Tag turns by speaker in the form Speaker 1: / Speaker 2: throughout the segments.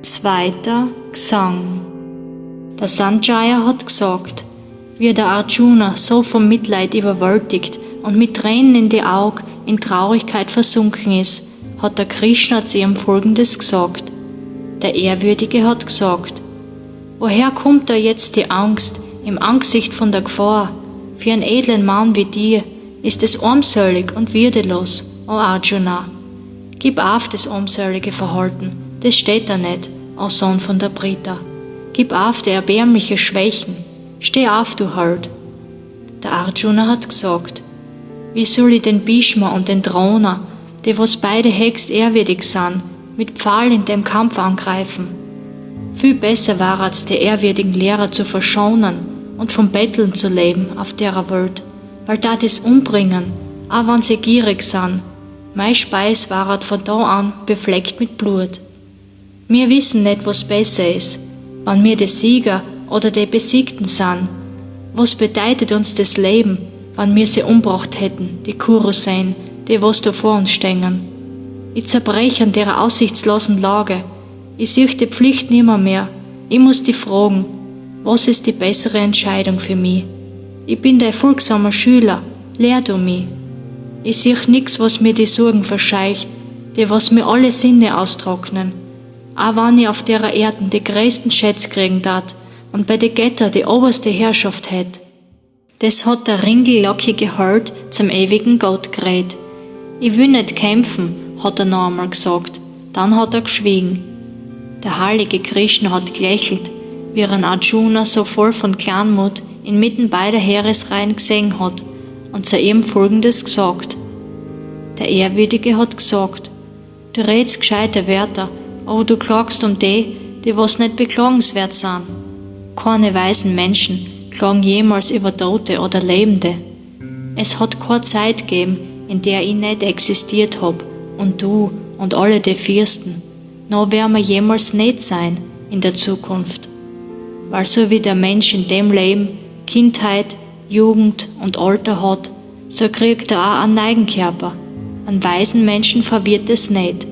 Speaker 1: Zweiter Gesang. Der Sanjaya hat gesagt, wie der Arjuna so vom Mitleid überwältigt und mit Tränen in die Augen in Traurigkeit versunken ist, hat der Krishna zu ihm Folgendes gesagt. Der Ehrwürdige hat gesagt, woher kommt da jetzt die Angst im Angesicht von der Gefahr? Für einen edlen Mann wie dir ist es armselig und würdelos, o Arjuna. Gib auf das armselige Verhalten, das steht da nicht, o Sohn von der Brita. Gib auf die erbärmliche Schwächen, steh auf, du Held. Der Arjuna hat gesagt, wie soll ich den Bhishma und den Drona, die was beide höchst ehrwürdig sind, mit Pfahl in dem Kampf angreifen? Viel besser war es, die ehrwürdigen Lehrer zu verschonen und vom Betteln zu leben auf der Welt, weil da das umbringen, auch wenn sie gierig sind. Mein Speis war von da an befleckt mit Blut. Wir wissen nicht, was besser ist, wenn wir die Sieger oder die Besiegten sind. Was bedeutet uns das Leben, wenn wir sie umgebracht hätten, die Kurusen, die was da vor uns stehen? Ich zerbreche an der aussichtslosen Lage. Ich sehe die Pflicht nimmer mehr. Ich muss dich fragen, was ist die bessere Entscheidung für mich? Ich bin dein folgsamer Schüler, lehr du mich. Ich sehe nix, was mir die Sorgen verscheucht, die was mir alle Sinne austrocknen. Auch wenn ich auf der Erden die größten Schätze kriegen dat und bei den Götter die oberste Herrschaft hätt. Das hat der ringellockige Held zum ewigen Gott geredet. Ich will nicht kämpfen, hat er noch einmal gesagt. Dann hat er geschwiegen. Der heilige Krishna hat gelächelt, wie er einen Arjuna so voll von Kleinmut inmitten beider Heeresreihen gesehen hat und zu ihm Folgendes gesagt. Der Ehrwürdige hat gesagt, du redst gescheite Wörter, aber du klagst um die was nicht beklagenswert sind. Keine weisen Menschen klagen jemals über Tote oder Lebende. Es hat keine Zeit gegeben, in der ich nicht existiert hab, und du und alle die Fürsten. Noch werden wir jemals nicht sein in der Zukunft. Weil so wie der Mensch in dem Leben Kindheit, Jugend und Alter hat, so kriegt er auch einen Neigenkörper. An weisen Menschen verwirrt es nicht.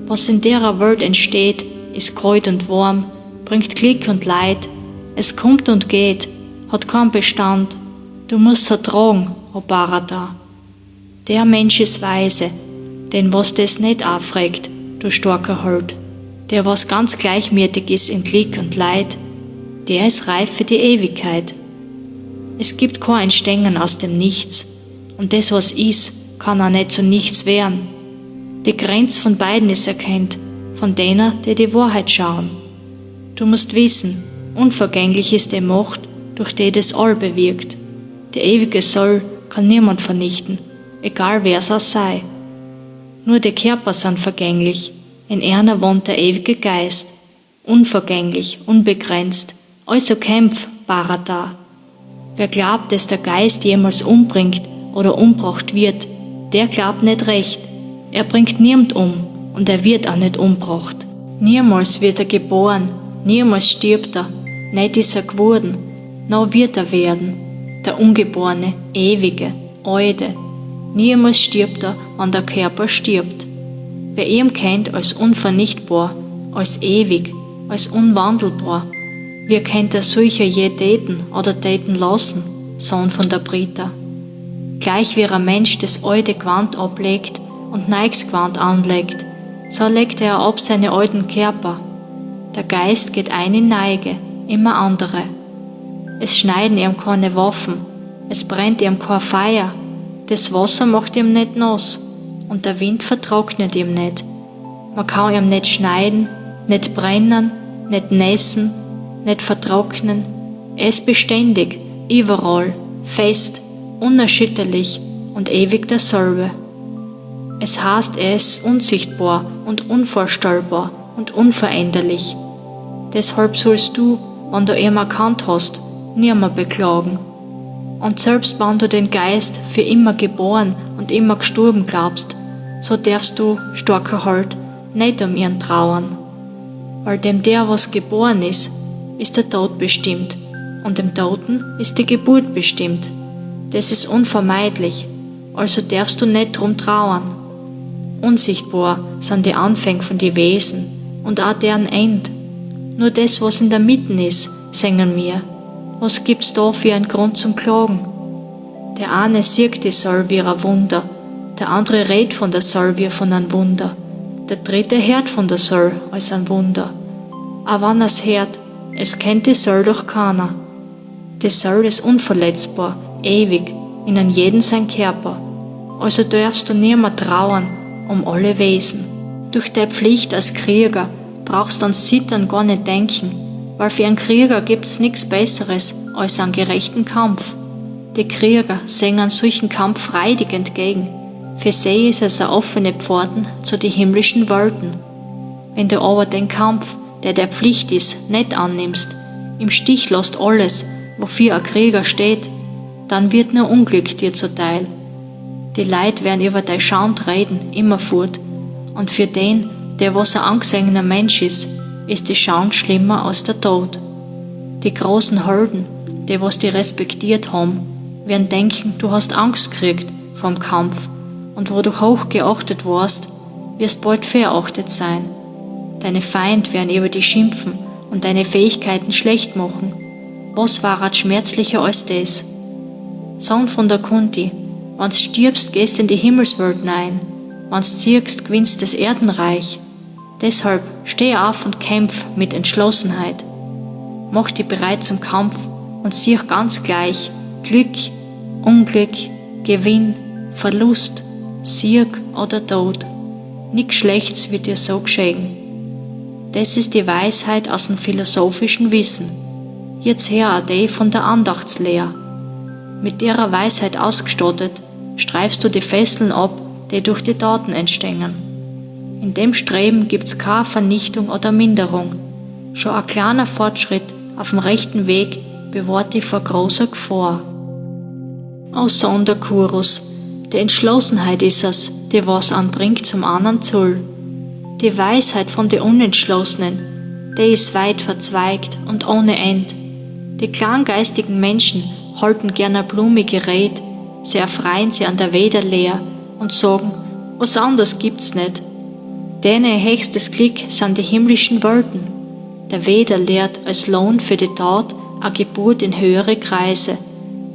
Speaker 1: Was in der Welt entsteht, ist kalt und warm, bringt Glück und Leid. Es kommt und geht, hat keinen Bestand. Du musst es ertragen, o Bharata. Der Mensch ist weise, den was das nicht aufregt, du starker Held. Der was ganz gleichmütig ist in Glück und Leid, der ist reif für die Ewigkeit. Es gibt kein Entstehen aus dem Nichts, und das was ist, kann auch nicht zu nichts werden. Die Grenze von beiden ist erkannt, von denen, die die Wahrheit schauen. Du musst wissen, unvergänglich ist die Macht, durch die das All bewirkt. Die ewige Soll kann niemand vernichten, egal wer es auch sei. Nur die Körper sind vergänglich, in einer wohnt der ewige Geist, unvergänglich, unbegrenzt, also kämpf, Bharata. Wer glaubt, dass der Geist jemals umbringt oder umgebracht wird, der glaubt nicht recht. Er bringt niemand um und er wird auch nicht umgebracht. Niemals wird er geboren, niemals stirbt er, nicht ist er geworden, noch wird er werden. Der Ungeborene, Ewige, Alte. Niemals stirbt er, wenn der Körper stirbt. Wer ihn kennt als unvernichtbar, als ewig, als unwandelbar, wie kennt er solcher je täten oder täten lassen, Sohn von der Brita? Gleich wie ein Mensch das alte Gewand ablegt und neues Gewand anlegt, so legt er ab seine alten Körper. Der Geist geht ein in Neige, immer andere. Es schneiden ihm keine Waffen, es brennt ihm kein Feuer, das Wasser macht ihm nicht nass und der Wind vertrocknet ihm nicht. Man kann ihm nicht schneiden, nicht brennen, nicht nässen, nicht vertrocknen. Er ist beständig, überall, fest, unerschütterlich und ewig derselbe. Es heißt, er ist unsichtbar und unvorstellbar und unveränderlich. Deshalb sollst du, wenn du ihn erkannt hast, nimmer beklagen. Und selbst wenn du den Geist für immer geboren und immer gestorben glaubst, so darfst du, starker Held, nicht um ihn trauern. Weil dem der, was geboren ist der Tod bestimmt, und dem Toten ist die Geburt bestimmt. Das ist unvermeidlich, also darfst du nicht drum trauern. Unsichtbar sind die Anfänge von die Wesen und auch deren End. Nur das, was in der Mitte ist, singen wir. Was gibt's da für einen Grund zum Klagen? Der eine sieht die Soll wie ein Wunder, der andere redet von der Soll wie von einem Wunder, der dritte hört von der Soll als ein Wunder. Aber wenn er's hört, es kennt die Soll doch keiner. Die Soll ist unverletzbar, ewig, in an jeden sein Körper. Also darfst du nimmer trauern um alle Wesen. Durch deine Pflicht als Krieger brauchst du ans Zittern gar nicht denken, weil für einen Krieger gibt's nichts Besseres als einen gerechten Kampf. Die Krieger sehen einen solchen Kampf freudig entgegen. Für sie ist es eine offene Pforten zu den himmlischen Welten. Wenn du aber den Kampf, der Pflicht ist, nicht annimmst, im Stich lässt alles, wofür ein Krieger steht, dann wird nur Unglück dir zuteil. Die Leute werden über dein Schand reden, immerfort, und für den, der was ein angesehener Mensch ist die Schand schlimmer als der Tod. Die großen Helden, die was die respektiert haben, werden denken, du hast Angst gekriegt vom Kampf, und wo du hoch geachtet warst, wirst bald verachtet sein. Deine Feinde werden über dich schimpfen und deine Fähigkeiten schlecht machen. Was war schmerzlicher als das? Sohn von der Kunti, wenn's stirbst, gehst in die Himmelswelt nein, wenn's ziehst, gewinnst das Erdenreich. Deshalb steh auf und kämpf mit Entschlossenheit. Mach dich bereit zum Kampf und sieh ganz gleich Glück, Unglück, Gewinn, Verlust, Sieg oder Tod. Nichts Schlechtes wird dir so geschehen. Das ist die Weisheit aus dem philosophischen Wissen. Jetzt her auch die von der Andachtslehre. Mit ihrer Weisheit ausgestattet, streifst du die Fesseln ab, die durch die Taten entstehen. In dem Streben gibt's keine Vernichtung oder Minderung. Schon ein kleiner Fortschritt auf dem rechten Weg bewahrt dich vor großer Gefahr. O Sohn der Kurus, die Entschlossenheit ist es, die was anbringt zum anderen Zoll. Die Weisheit von den Unentschlossenen, die ist weit verzweigt und ohne End. Die kleingeistigen Menschen halten gerne blumige Red, sie erfreuen sie an der Veda-Lehre und sagen, was anderes gibt's nicht. Denen höchstes Glück sind die himmlischen Welten. Der Veda lehrt als Lohn für die Tat eine Geburt in höhere Kreise.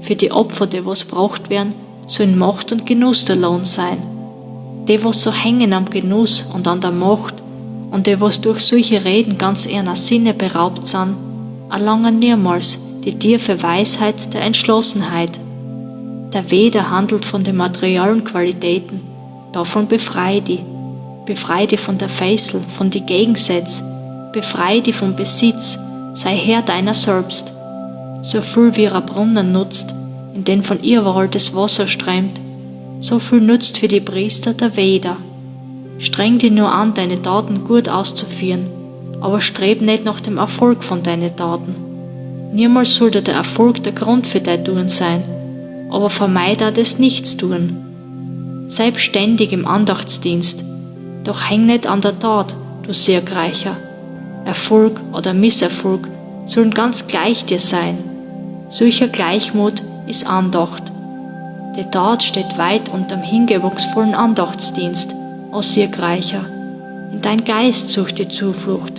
Speaker 1: Für die Opfer, die was gebracht werden, sollen Macht und Genuss der Lohn sein. Die, was so hängen am Genuss und an der Macht und die, was durch solche Reden ganz ihrer Sinne beraubt sind, erlangen niemals die tiefe Weisheit der Entschlossenheit. Der Veda handelt von den materiellen Qualitäten, davon befrei dich von der Fessel, von die Gegensätze, befrei dich vom Besitz, sei Herr deiner selbst. So viel wie ein Brunnen nutzt, in den von überall das Wasser strömt, so viel nutzt für die Priester der Veda. Streng dich nur an, deine Taten gut auszuführen, aber streb nicht nach dem Erfolg von deinen Taten. Niemals sollte der Erfolg der Grund für dein Tun sein, aber vermeide das Nichtstun. Sei beständig im Andachtsdienst, doch häng nicht an der Tat, du Siegreicher. Erfolg oder Misserfolg sollen ganz gleich dir sein. Solcher Gleichmut ist Andacht. Die Tat steht weit unterm hingebungsvollen Andachtsdienst, o Siegreicher. In dein Geist sucht die Zuflucht.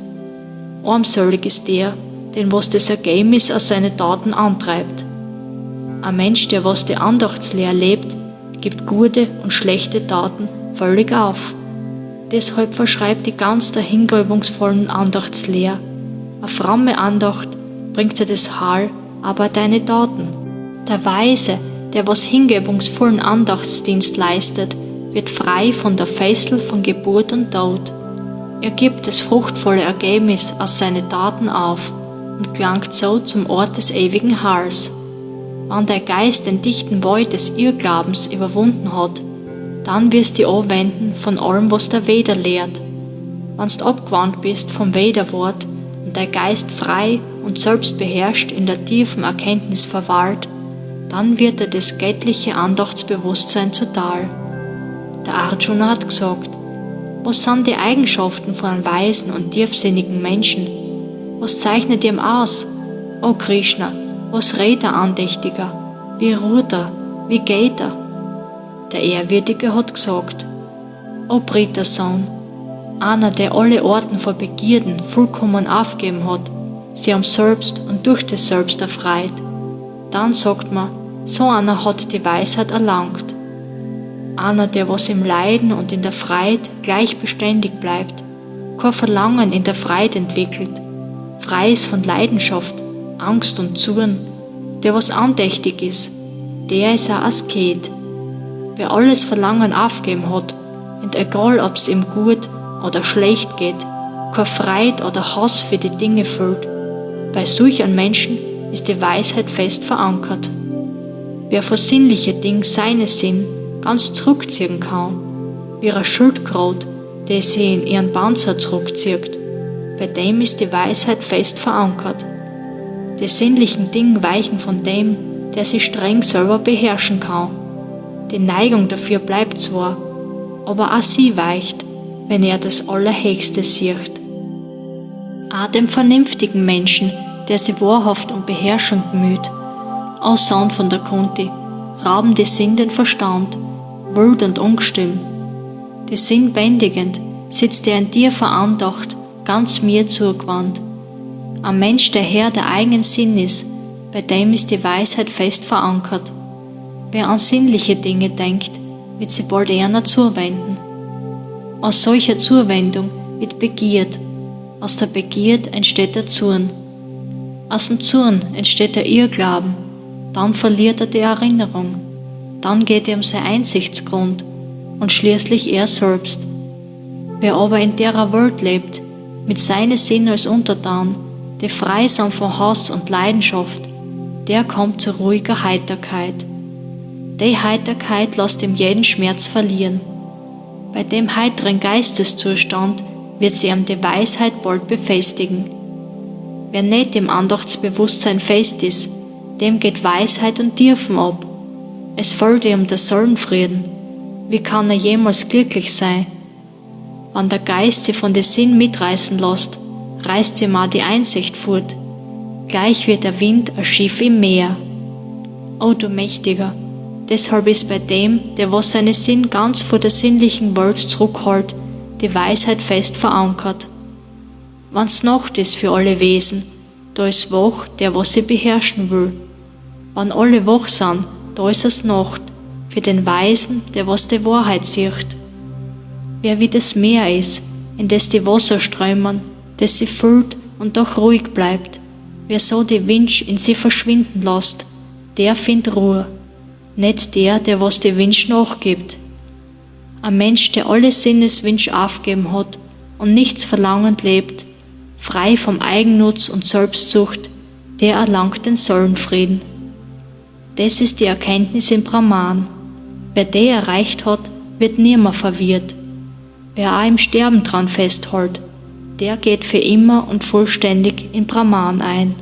Speaker 1: Armselig ist der, den was das Ergebnis aus seinen Taten antreibt. Ein Mensch, der was die Andachtslehre lebt, gibt gute und schlechte Taten völlig auf. Deshalb verschreibt die ganz der hingebungsvollen Andachtslehre. Eine fromme Andacht bringt dir das Heil, aber deine Taten. Der Weise, der was hingebungsvollen Andachtsdienst leistet, wird frei von der Fessel von Geburt und Tod. Er gibt das fruchtvolle Ergebnis aus seinen Taten auf und gelangt so zum Ort des ewigen Heils. Wenn der Geist den dichten Wald des Irrglaubens überwunden hat, dann wirst du anwenden von allem, was der Veda lehrt. Wenn's abgewandt bist vom Veda-Wort und der Geist frei und selbstbeherrscht in der tiefen Erkenntnis verwahrt, dann wird dir das göttliche Andachtsbewusstsein zuteil. Der Arjuna hat gesagt, was sind die Eigenschaften von einem weisen und tiefsinnigen Menschen? Was zeichnet ihm aus? O Krishna, was redet er andächtiger? Wie ruht er? Wie geht er? Der Ehrwürdige hat gesagt, O Brita-Sohn, einer, der alle Orten von Begierden vollkommen aufgeben hat, sie am Selbst und durch das Selbst erfreut, dann sagt man, so einer hat die Weisheit erlangt. Einer, der was im Leiden und in der Freude gleich beständig bleibt, kein Verlangen in der Freude entwickelt, frei ist von Leidenschaft, Angst und Zorn, der was andächtig ist, der ist ein Asket. Wer alles Verlangen aufgeben hat, und egal ob's ihm gut oder schlecht geht, kein Freude oder Hass für die Dinge fühlt, bei solch einem Menschen ist die Weisheit fest verankert. Wer vor sinnliche Dinge seine Sinn ganz zurückziehen kann, wie ein Schildkröte, die sie in ihren Panzer zurückzieht, bei dem ist die Weisheit fest verankert. Die sinnlichen Dinge weichen von dem, der sie streng selber beherrschen kann. Die Neigung dafür bleibt zwar, aber auch sie weicht, wenn er das Allerhöchste sieht. Auch dem vernünftigen Menschen, der sie wahrhaft um Beherrschung bemüht, aus Sohn von der Kunti, rauben die Sinn den Verstand, wild und ungestüm. Die Sinn bändigend sitzt er in tiefer Andacht, ganz mir zugewandt. Ein Mensch, der Herr der eigenen Sinn ist, bei dem ist die Weisheit fest verankert. Wer an sinnliche Dinge denkt, wird sie bald eher zuwenden. Aus solcher Zuwendung wird Begierd, aus der Begierd entsteht der Zorn. Aus dem Zorn entsteht der Irrglauben, dann verliert er die Erinnerung, dann geht er um seinen Einsichtsgrund und schließlich er selbst. Wer aber in der Welt lebt, mit seinen Sinnen als Untertan, die frei sind von Hass und Leidenschaft, der kommt zur ruhiger Heiterkeit. Die Heiterkeit lässt ihm jeden Schmerz verlieren. Bei dem heiteren Geisteszustand wird sie ihm die Weisheit bald befestigen. Wer nicht im Andachtsbewusstsein fest ist, dem geht Weisheit und Tiefen ab. Es fällt ihm der Seelenfrieden. Wie kann er jemals glücklich sein? Wenn der Geist sie von den Sinn mitreißen lässt, reißt ihm auch die Einsicht fort. Gleich wird der Wind ein Schiff im Meer. O du Mächtiger, deshalb ist bei dem, der was seine Sinn ganz vor der sinnlichen Welt zurückhält, die Weisheit fest verankert. Wenn's Nacht ist für alle Wesen, da ist wach, der was sie beherrschen will. Wenn alle wach sind, da ist es Nacht, für den Weisen, der was die Wahrheit sieht. Wer wie das Meer ist, in das die Wasser strömen, das sie füllt und doch ruhig bleibt, wer so die Wind in sie verschwinden lässt, der findet Ruhe, nicht der, der was die Wind nachgibt. Ein Mensch, der alle Sinneswünsche aufgeben hat und nichts verlangend lebt, frei vom Eigennutz und Selbstsucht, der erlangt den Seelenfrieden. Das ist die Erkenntnis im Brahman. Wer die erreicht hat, wird niemand verwirrt. Wer auch im Sterben dran festhält, der geht für immer und vollständig in Brahman ein.